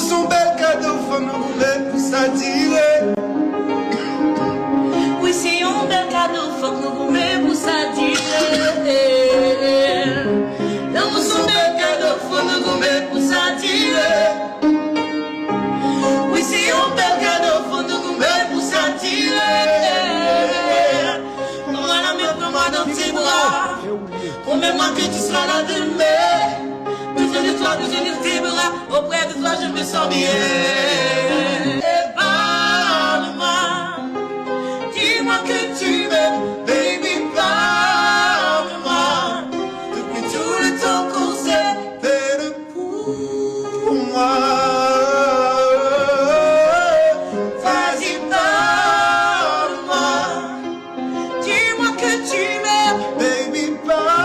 son bel cadeau, faut nous rouler pour s'attirer. Oui, c'est un bel cadeau, faut nous rouler pour s'attirer. L'amour, son bel cadeau, faut nous rouler pour s'attirer. Oui, c'est un bel cadeau, faut nous rouler pour s'attirer. Prends-moi dans tes bras. Promets-moi que tu seras là demain. Besoin de toi, besoin de tes bras. Auprès de toi, je me sens bien. Et parle-moi. Dis-moi que tu m'aimes, baby, parle-moi. Depuis tout le temps qu'on s'est Fais-le pour moi. Vas-y, parle-moi. Dis-moi que tu m'aimes, baby, parle-moi.